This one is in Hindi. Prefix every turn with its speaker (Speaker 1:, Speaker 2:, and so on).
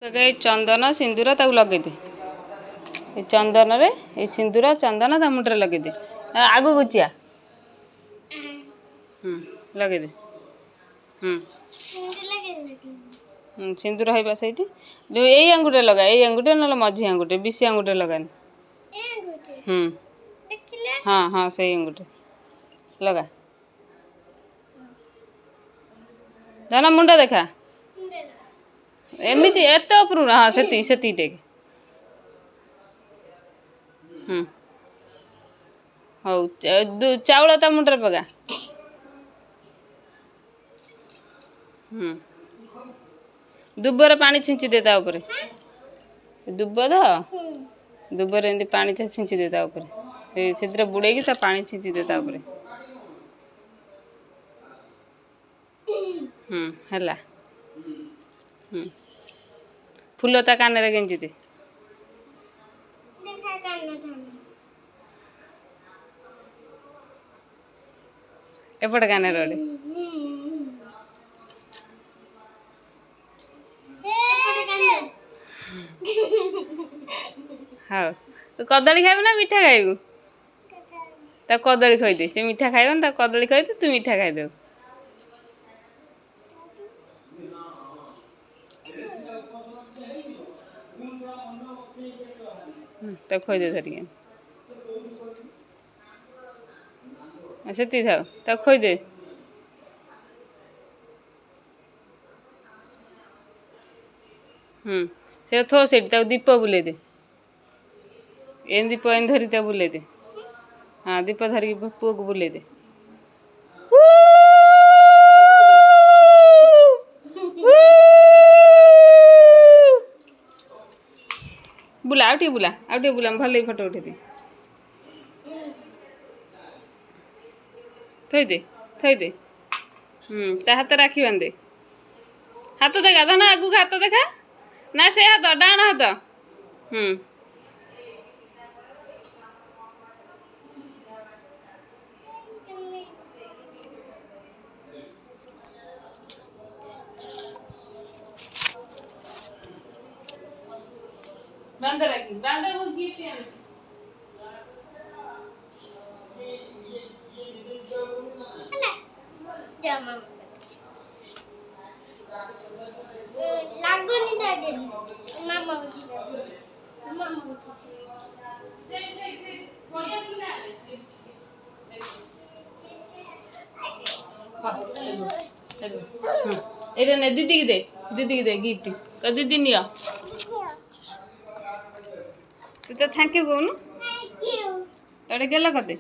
Speaker 1: चंदन सिंदूर ताक लगे दे चंदन रे सिंदूर चंदन ता मुंडे लगे दे आगु गुचिया लगे दे सिंदूर है सही यही अंगूठे लगा यही अंगूठे ना मझी अंगूठे बेसी अंगूठे लगानी हाँ हाँ सही अंगूठे लगा जाना मुंडा देखा एमती एत उपर हाँ से टेक हौ चाउल ता मुंडे पका दुबर पानी छिंची देता ऊपर दुब तो दुबर एमती पानी छिंची देता ऊपर से बुड़े की पानी छिंची देता ऊपर है फूल ता कान रे गेंजी दे एपट कान रे हाँ तो कदली खाइबू ना मीठा खाइबू ता कदली खाइदे से मीठा खाइबन ता कदली खाइदे तू मीठा खाइदे तो खोदे धरिए से था तो खोदे से थो से दीप बुले दे एन दीप एन धरी बुले दे हाँ दीप धरिक पुओ को बुले दे बुला आउटे बुला भल फोटो उठे दे थई दे ता हाथ राखी बांधे हाथ देखा था ना आगू हाथ देखा ना से हाथ डाण हाथ बांध राखी बांध
Speaker 2: लागोनी जागे मामा
Speaker 1: एटा ने दीदी की दे गिफ्ट का दीदी निया तू तो थैंक यू कहूनु एटा गेला कते